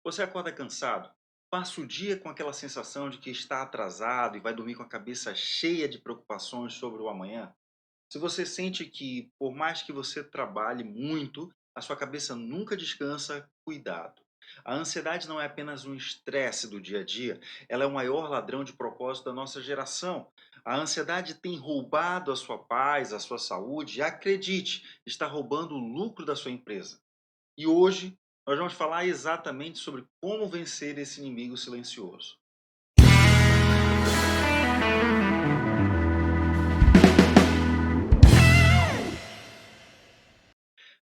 Você acorda cansado? Passa o dia com aquela sensação de que está atrasado e vai dormir com a cabeça cheia de preocupações sobre o amanhã? Se você sente que, por mais que você trabalhe muito, a sua cabeça nunca descansa, cuidado. A ansiedade não é apenas um estresse do dia a dia, ela é o maior ladrão de propósito da nossa geração. A ansiedade tem roubado a sua paz, a sua saúde, e acredite, está roubando o lucro da sua empresa. E hoje nós vamos falar exatamente sobre como vencer esse inimigo silencioso.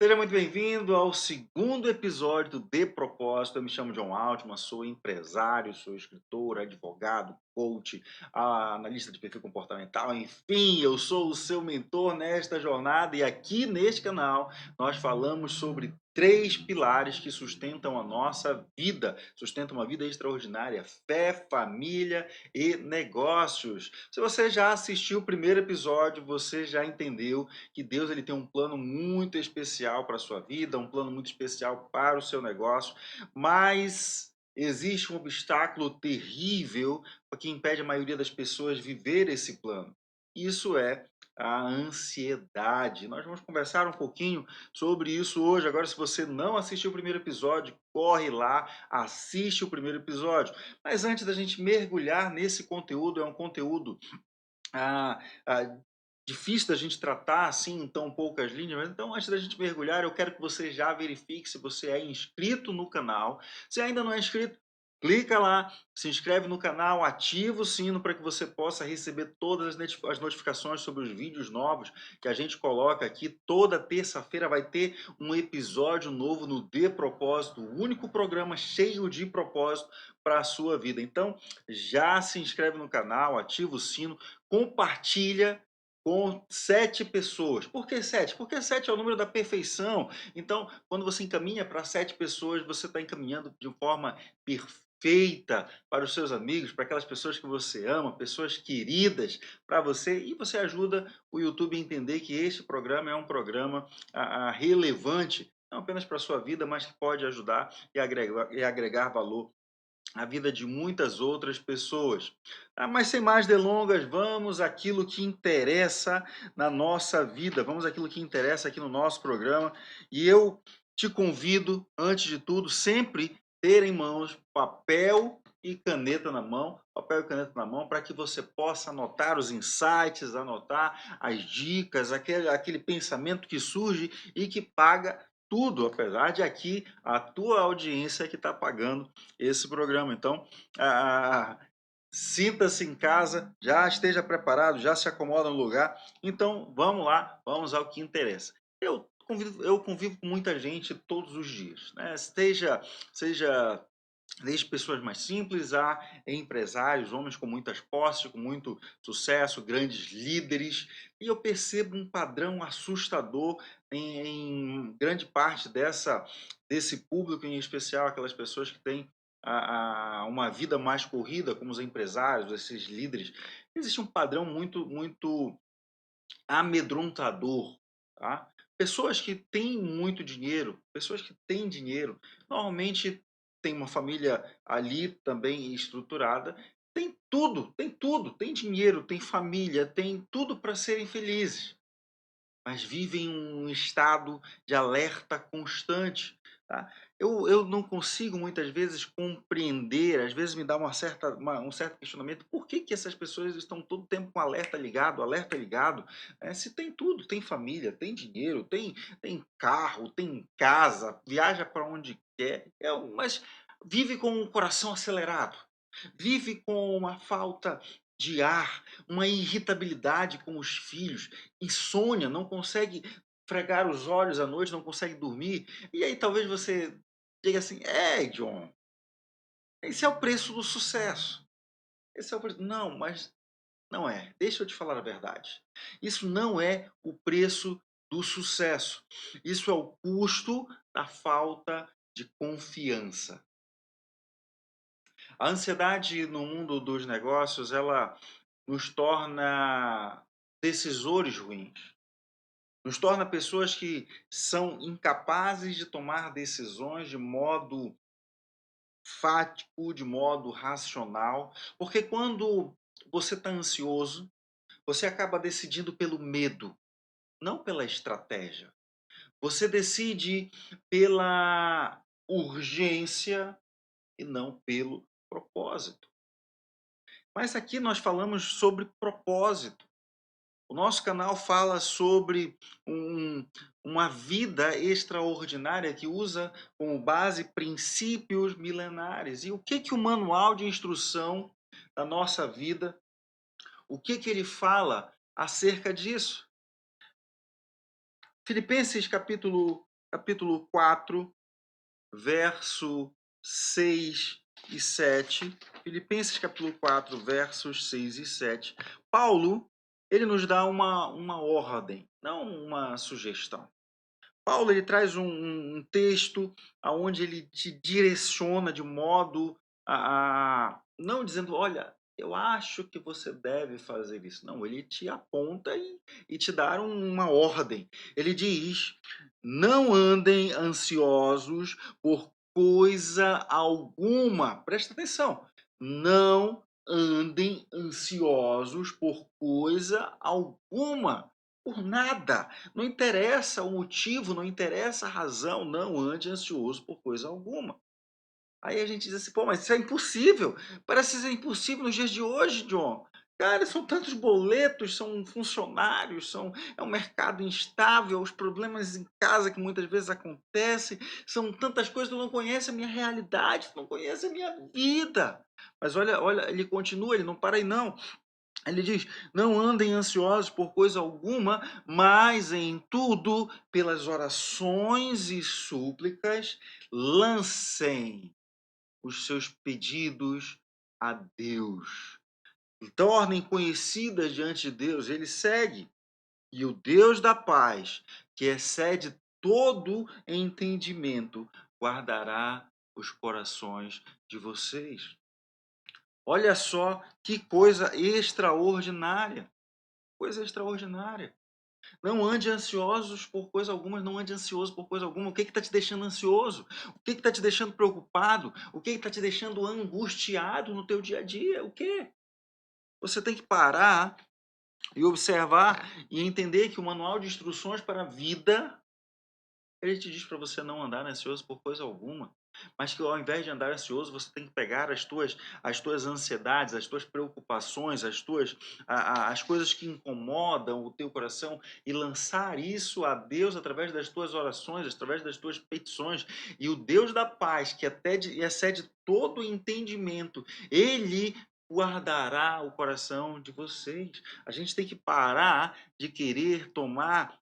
Seja muito bem-vindo ao segundo episódio do De Propósito. Eu me chamo John Altman, sou empresário, sou escritor, advogado, coach, analista de perfil comportamental, enfim, eu sou o seu mentor nesta jornada e aqui neste canal nós falamos sobre três pilares que sustentam a nossa vida, sustentam uma vida extraordinária: fé, família e negócios. Se você já assistiu o primeiro episódio, você já entendeu que Deus ele tem um plano muito especial para a sua vida, um plano muito especial para o seu negócio, mas existe um obstáculo terrível que impede a maioria das pessoas viver esse plano. Isso é a ansiedade. Nós vamos conversar um pouquinho sobre isso hoje. Agora, se você não assistiu o primeiro episódio, corre lá, assiste o primeiro episódio. Mas antes da gente mergulhar nesse conteúdo, é um conteúdo ah, ah, difícil da gente tratar assim em tão poucas linhas, mas então antes da gente mergulhar, eu quero que você já verifique se você é inscrito no canal. Se ainda não é inscrito, clica lá, se inscreve no canal, ativa o sino para que você possa receber todas as notificações sobre os vídeos novos que a gente coloca aqui. Toda terça-feira vai ter um episódio novo no De Propósito, o único programa cheio de propósito para a sua vida. Então, já se inscreve no canal, ativa o sino, compartilha com 7 pessoas. Por que 7? Porque 7 é o número da perfeição. Então, quando você encaminha para 7 pessoas, você está encaminhando de forma perfeita para os seus amigos, para aquelas pessoas que você ama, pessoas queridas para você, e você ajuda o YouTube a entender que este programa é um programa relevante, não apenas para a sua vida, mas que pode ajudar e agregar valor a vida de muitas outras pessoas. Mas sem mais delongas, vamos àquilo que interessa na nossa vida, vamos àquilo que interessa aqui no nosso programa. E eu te convido, antes de tudo, sempre ter em mãos papel e caneta na mão, para que você possa anotar os insights, anotar as dicas, aquele pensamento que surge e que paga tudo, apesar de aqui a tua audiência que está pagando esse programa. Então, sinta-se em casa, já esteja preparado, já se acomoda no lugar. Então, vamos lá, vamos ao que interessa. Eu convivo com muita gente todos os dias, né? Seja desde pessoas mais simples a empresários, homens com muitas posses, com muito sucesso, grandes líderes, e eu percebo um padrão assustador em grande parte desse público, em especial aquelas pessoas que têm uma vida mais corrida, como os empresários, esses líderes. Existe um padrão muito amedrontador, tá? Pessoas que têm muito dinheiro, pessoas que têm dinheiro, normalmente tem uma família ali também estruturada, tem tudo, tem dinheiro, tem família, tem tudo para serem felizes, mas vivem um estado de alerta constante, tá? Eu não consigo muitas vezes compreender, às vezes me dá um certo questionamento, por que que essas pessoas estão todo tempo com alerta ligado, né? Se tem tudo, tem família, tem dinheiro, tem carro, tem casa, viaja para onde quer, mas vive com o coração acelerado, vive com uma falta de ar, uma irritabilidade com os filhos, insônia, não consegue fregar os olhos à noite, não consegue dormir. E aí talvez você diga assim: John, esse é o preço do sucesso. Esse é o preço. Não, mas não é. Deixa eu te falar a verdade. Isso não é o preço do sucesso. Isso é o custo da falta de confiança. A ansiedade no mundo dos negócios, ela nos torna decisores ruins. Nos torna pessoas que são incapazes de tomar decisões de modo fático, de modo racional, porque quando você está ansioso, você acaba decidindo pelo medo, não pela estratégia. Você decide pela urgência e não pelo propósito. Mas aqui nós falamos sobre propósito. O nosso canal fala sobre um- uma vida extraordinária que usa como base princípios milenares. E o que que o manual de instrução da nossa vida, o que que ele fala acerca disso? Filipenses capítulo 4, verso 6 e 7. Filipenses capítulo 4, versos 6 e 7. Paulo, ele nos dá uma ordem, não uma sugestão. Paulo, ele traz um texto onde ele te direciona de modo não dizendo, olha, eu acho que você deve fazer isso. Não, ele te aponta e te dá uma ordem. Ele diz, não andem ansiosos por coisa alguma. Presta atenção. Não andem ansiosos por coisa alguma. Por nada. Não interessa o motivo, não interessa a razão, não ande ansioso por coisa alguma. Aí a gente diz assim, pô, mas isso é impossível. Parece ser impossível nos dias de hoje, John. Cara, são tantos boletos, são funcionários, é um mercado instável, os problemas em casa que muitas vezes acontecem, são tantas coisas, tu não conhece a minha realidade, tu não conhece a minha vida. Mas olha, ele continua, ele não para aí não. Ele diz: não andem ansiosos por coisa alguma, mas em tudo, pelas orações e súplicas, lancem os seus pedidos a Deus. E tornem conhecidas diante de Deus. Ele segue. E o Deus da paz, que excede todo entendimento, guardará os corações de vocês. Olha só que coisa extraordinária. Coisa extraordinária. Não ande ansiosos por coisa alguma, não ande ansioso por coisa alguma. O que está te deixando ansioso? O que está te deixando preocupado? O que está te deixando angustiado no teu dia a dia? O que? Você tem que parar e observar e entender que o manual de instruções para a vida, ele te diz para você não andar ansioso por coisa alguma, mas que ao invés de andar ansioso, você tem que pegar as tuas ansiedades, as tuas preocupações, as coisas que incomodam o teu coração e lançar isso a Deus através das tuas orações, através das tuas petições. E o Deus da paz, que até excede todo o entendimento, ele guardará o coração de vocês. A gente tem que parar de querer tomar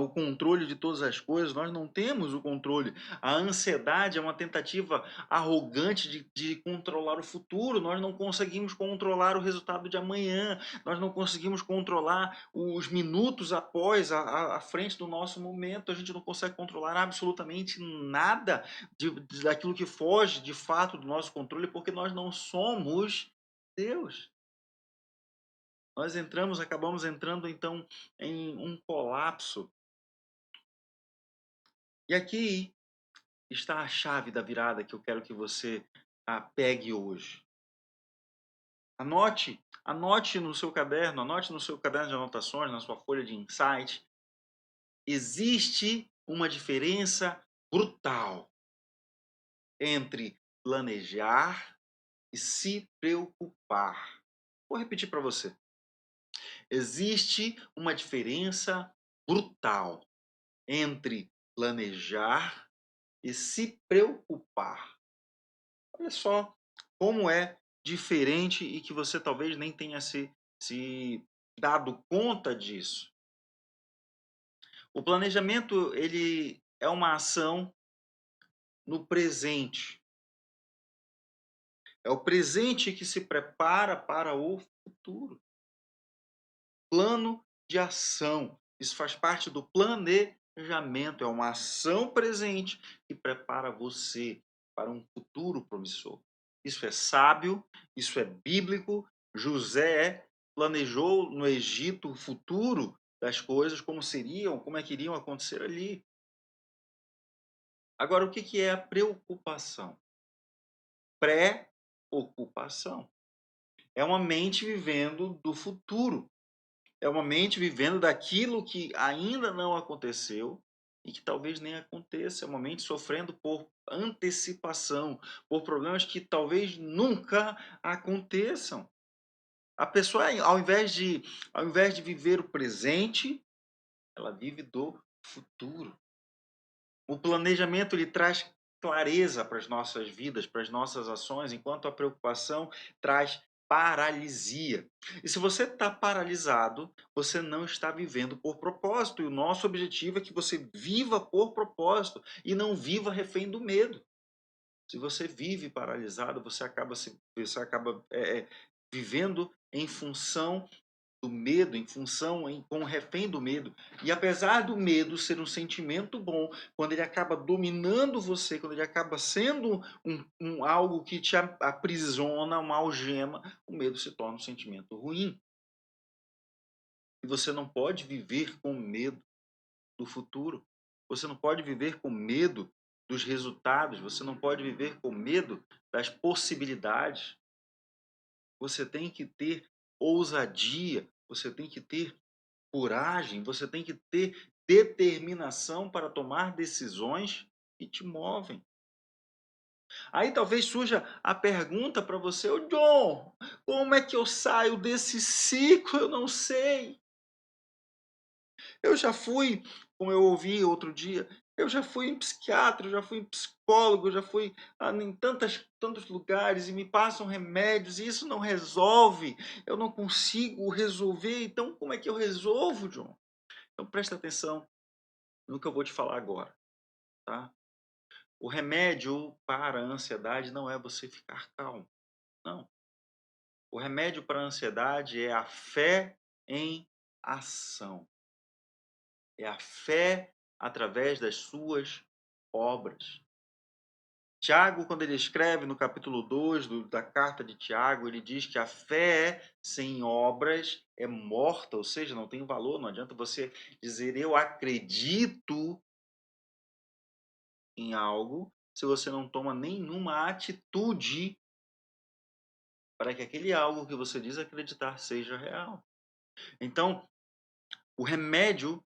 o controle de todas as coisas, nós não temos o controle. A ansiedade é uma tentativa arrogante de controlar o futuro, nós não conseguimos controlar o resultado de amanhã, nós não conseguimos controlar os minutos após a frente do nosso momento, a gente não consegue controlar absolutamente nada daquilo que foge de fato do nosso controle, porque nós não somos Deus. Nós acabamos entrando então em um colapso. E aqui está a chave da virada que eu quero que você pegue hoje. Anote no seu caderno, anote no seu caderno de anotações, na sua folha de insight. Existe uma diferença brutal entre planejar e se preocupar. Vou repetir para você. Existe uma diferença brutal entre planejar e se preocupar. Olha só como é diferente e que você talvez nem tenha se dado conta disso. O planejamento, ele é uma ação no presente. É o presente que se prepara para o futuro. Plano de ação. Isso faz parte do planejamento. É uma ação presente que prepara você para um futuro promissor. Isso é sábio, isso é bíblico. José planejou no Egito o futuro das coisas, como seriam, como é que iriam acontecer ali. Agora, o que é a preocupação? pré-ocupação. É uma mente vivendo do futuro. É uma mente vivendo daquilo que ainda não aconteceu e que talvez nem aconteça. É uma mente sofrendo por antecipação, por problemas que talvez nunca aconteçam. A pessoa, ao invés de viver o presente, ela vive do futuro. O planejamento lhe traz clareza para as nossas vidas, para as nossas ações, enquanto a preocupação traz paralisia. E se você está paralisado, você não está vivendo por propósito. E o nosso objetivo é que você viva por propósito e não viva refém do medo. Se você vive paralisado, você acaba vivendo em função do medo, como refém do medo. E apesar do medo ser um sentimento bom, quando ele acaba dominando você, quando ele acaba sendo algo que te aprisiona, uma algema, o medo se torna um sentimento ruim. E você não pode viver com medo do futuro. Você não pode viver com medo dos resultados. Você não pode viver com medo das possibilidades. Você tem que ter ousadia. Você tem que ter coragem, você tem que ter determinação para tomar decisões que te movem. Aí talvez surja a pergunta para você: ô John, como é que eu saio desse ciclo? Eu não sei. Eu já fui, como eu ouvi outro dia, eu já fui em psiquiatra, eu já fui em psicólogo, eu já fui em tantos lugares e me passam remédios e isso não resolve. Eu não consigo resolver. Então, como é que eu resolvo, John? Então, presta atenção no que eu vou te falar agora, tá? O remédio para a ansiedade não é você ficar calmo, não. O remédio para a ansiedade é a fé em ação. É a fé através das suas obras. Tiago, quando ele escreve no capítulo 2 da carta de Tiago, ele diz que a fé sem obras é morta, ou seja, não tem valor. Não adianta você dizer eu acredito em algo se você não toma nenhuma atitude para que aquele algo que você diz acreditar seja real. Então, o remédio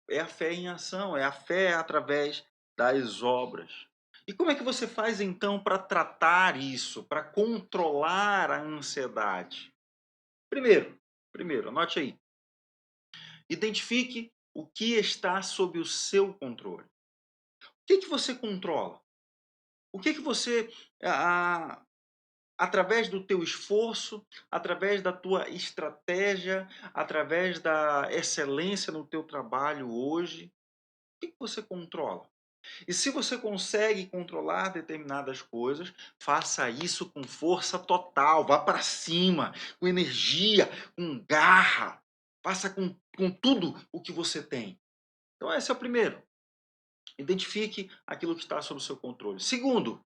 é a fé em ação, é a fé através das obras. E como é que você faz então para tratar isso, para controlar a ansiedade? Primeiro, anote aí. Identifique o que está sob o seu controle. O que você controla? O que você ah, através do teu esforço, através da tua estratégia, através da excelência no teu trabalho hoje, o que você controla? E se você consegue controlar determinadas coisas, faça isso com força total, vá para cima, com energia, com garra, faça com tudo o que você tem. Então esse é o primeiro. Identifique aquilo que está sob o seu controle. Segundo,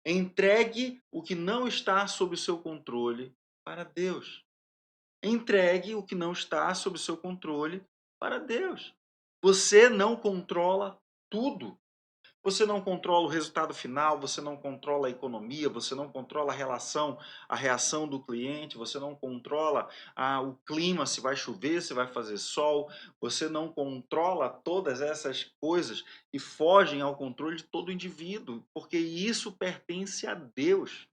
entregue o que não está sob o seu controle para Deus. Entregue o que não está sob o seu controle para Deus. Você não controla tudo. Você não controla o resultado final, você não controla a economia, você não controla a reação do cliente, você não controla o clima, se vai chover, se vai fazer sol, você não controla todas essas coisas que fogem ao controle de todo indivíduo, porque isso pertence a Deus.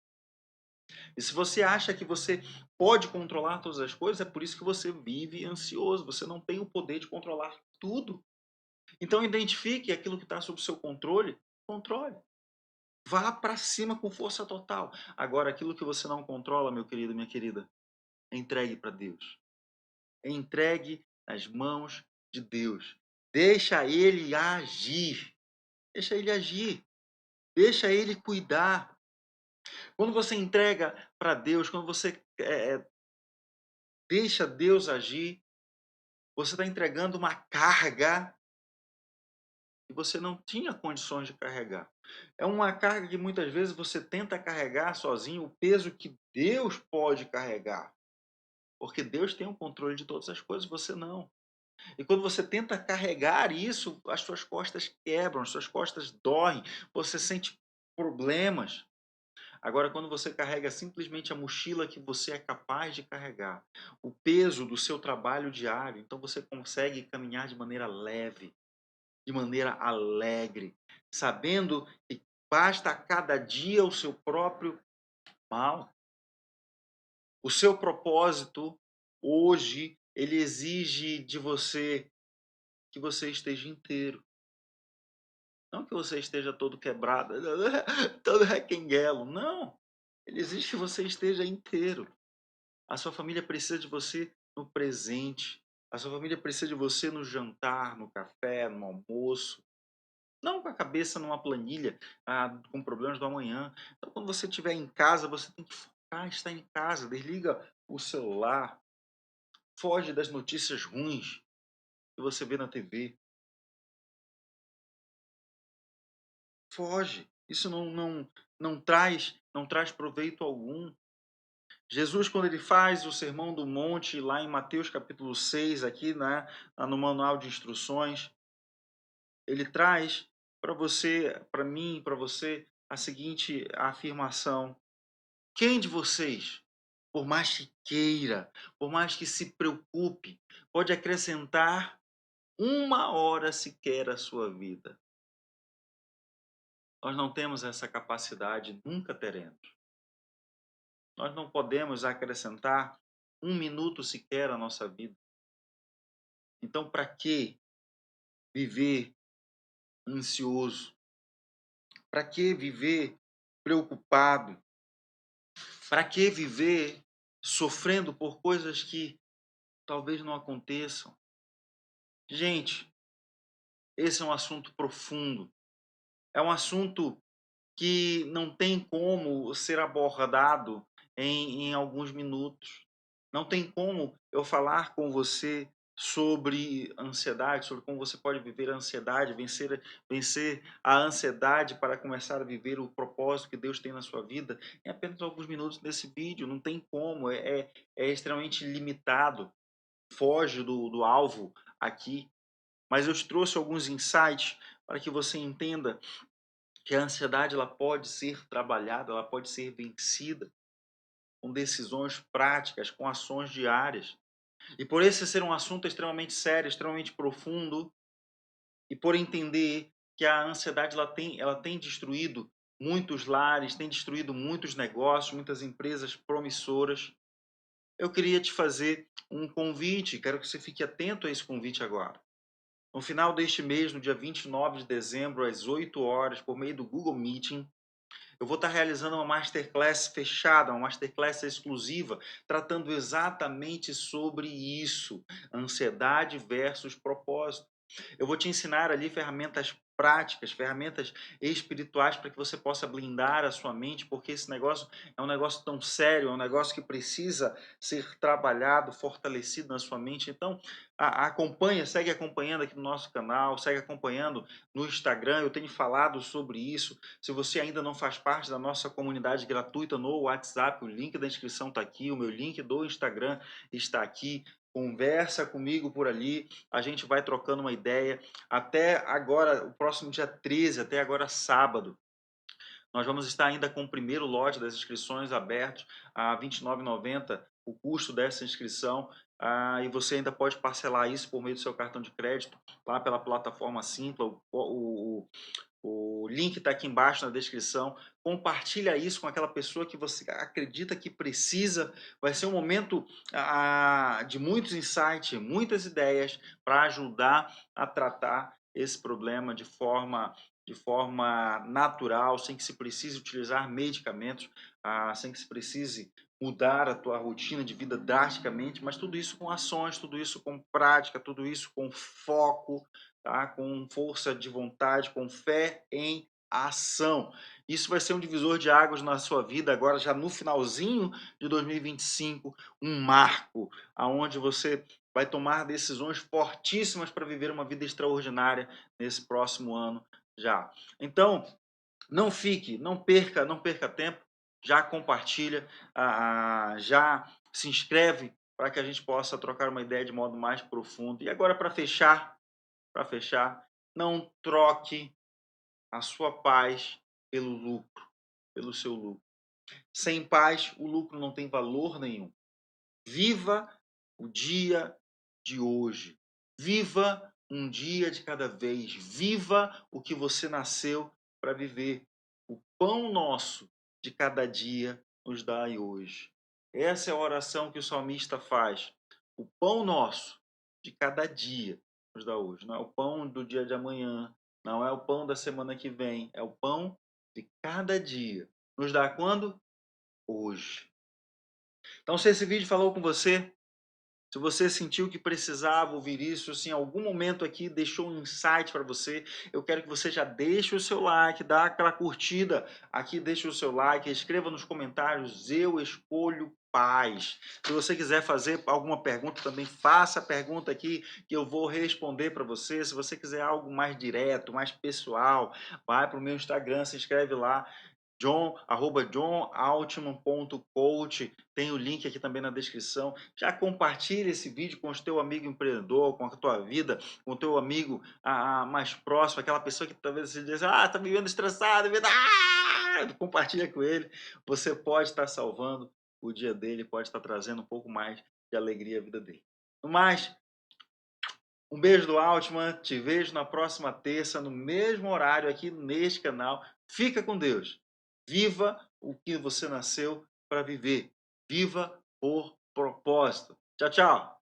E se você acha que você pode controlar todas as coisas, é por isso que você vive ansioso, você não tem o poder de controlar tudo. Então identifique aquilo que está sob seu controle, controle. Vá para cima com força total. Agora, aquilo que você não controla, meu querido, minha querida, entregue para Deus. Entregue nas mãos de Deus. Deixa Ele agir. Deixa Ele agir. Deixa Ele cuidar. Quando você entrega para Deus, quando você deixa Deus agir, você está entregando uma carga que você não tinha condições de carregar. É uma carga que muitas vezes você tenta carregar sozinho, o peso que Deus pode carregar. Porque Deus tem o controle de todas as coisas, você não. E quando você tenta carregar isso, as suas costas quebram, as suas costas doem, você sente problemas. Agora, quando você carrega simplesmente a mochila que você é capaz de carregar, o peso do seu trabalho diário, então você consegue caminhar de maneira leve, de maneira alegre, sabendo que basta a cada dia o seu próprio mal. O seu propósito hoje, ele exige de você que você esteja inteiro. Não que você esteja todo quebrado, todo requenguelo. Não. Ele exige que você esteja inteiro. A sua família precisa de você no presente. A sua família precisa de você no jantar, no café, no almoço. Não com a cabeça numa planilha, com problemas do amanhã. Então, quando você estiver em casa, você tem que focar, estar em casa. Desliga o celular. Foge das notícias ruins que você vê na TV. Foge. Isso não traz proveito algum. Jesus, quando ele faz o Sermão do Monte, lá em Mateus capítulo 6, aqui, né, no manual de instruções, ele traz para você, para mim, para você, a seguinte afirmação: quem de vocês, por mais que queira, por mais que se preocupe, pode acrescentar uma hora sequer à sua vida? Nós não temos essa capacidade, nunca teremos. Nós não podemos acrescentar um minuto sequer à nossa vida. Então, para que viver ansioso? Para que viver preocupado? Para que viver sofrendo por coisas que talvez não aconteçam? Gente, esse é um assunto profundo. É um assunto que não tem como ser abordado em alguns minutos. Não tem como eu falar com você sobre ansiedade, sobre como você pode viver a ansiedade, vencer a ansiedade para começar a viver o propósito que Deus tem na sua vida em apenas alguns minutos desse vídeo. Não tem como, é extremamente limitado, foge do alvo aqui. Mas eu te trouxe alguns insights para que você entenda que a ansiedade ela pode ser trabalhada, ela pode ser vencida com decisões práticas, com ações diárias. E por esse ser um assunto extremamente sério, extremamente profundo, e por entender que a ansiedade ela tem destruído muitos lares, tem destruído muitos negócios, muitas empresas promissoras, eu queria te fazer um convite, quero que você fique atento a esse convite agora. No final deste mês, no dia 29 de dezembro, às 8 horas, por meio do Google Meeting, eu vou estar realizando uma masterclass fechada, uma masterclass exclusiva, tratando exatamente sobre isso, ansiedade versus propósito. Eu vou te ensinar ali ferramentas práticas, ferramentas espirituais para que você possa blindar a sua mente, porque esse negócio é um negócio tão sério, é um negócio que precisa ser trabalhado, fortalecido na sua mente. Então, acompanha, segue acompanhando aqui no nosso canal, segue acompanhando no Instagram, eu tenho falado sobre isso. Se você ainda não faz parte da nossa comunidade gratuita no WhatsApp, o link da inscrição está aqui, o meu link do Instagram está aqui. Conversa comigo por ali, a gente vai trocando uma ideia. Até agora, o próximo dia 13, até agora sábado, nós vamos estar ainda com o primeiro lote das inscrições abertos a R$ 29,90, o custo dessa inscrição. E você ainda pode parcelar isso por meio do seu cartão de crédito, lá pela plataforma Simpla. O link está aqui embaixo na descrição. Compartilha isso com aquela pessoa que você acredita que precisa. Vai ser um momento de muitos insights, muitas ideias para ajudar a tratar esse problema de forma natural, sem que se precise utilizar medicamentos, sem que se precise mudar a tua rotina de vida drasticamente, mas tudo isso com ações, tudo isso com prática, tudo isso com foco, tá? Com força de vontade, com fé em ação. Isso vai ser um divisor de águas na sua vida agora, já no finalzinho de 2025, um marco, aonde você vai tomar decisões fortíssimas para viver uma vida extraordinária nesse próximo ano já. Então, não perca tempo, já compartilha, já se inscreve para que a gente possa trocar uma ideia de modo mais profundo. E agora, para fechar, não troque a sua paz pelo lucro, pelo seu lucro. Sem paz, o lucro não tem valor nenhum. Viva o dia de hoje. Viva um dia de cada vez. Viva o que você nasceu para viver. O pão nosso de cada dia nos dai hoje. Essa é a oração que o salmista faz. O pão nosso de cada dia nos dá hoje. Não é o pão do dia de amanhã, não é o pão da semana que vem, é o pão de cada dia. Nos dá quando? Hoje. Então, se esse vídeo falou com você, se você sentiu que precisava ouvir isso, se em algum momento aqui deixou um insight para você, eu quero que você já deixe o seu like, dá aquela curtida aqui, deixe o seu like, escreva nos comentários, eu escolho paz. Se você quiser fazer alguma pergunta também, faça a pergunta aqui que eu vou responder para você. Se você quiser algo mais direto, mais pessoal, vai para o meu Instagram, se inscreve lá, johnaltman.coach, tem o link aqui também na descrição. Já compartilhe esse vídeo com o teu amigo empreendedor, com a tua vida, com o teu amigo mais próximo, aquela pessoa que talvez você diz, tá vivendo estressado, compartilha com ele. Você pode estar salvando o dia dele, pode estar trazendo um pouco mais de alegria à vida dele. No mais, um beijo do Altman, te vejo na próxima terça, no mesmo horário aqui neste canal. Fica com Deus. Viva o que você nasceu para viver. Viva por propósito. Tchau, tchau.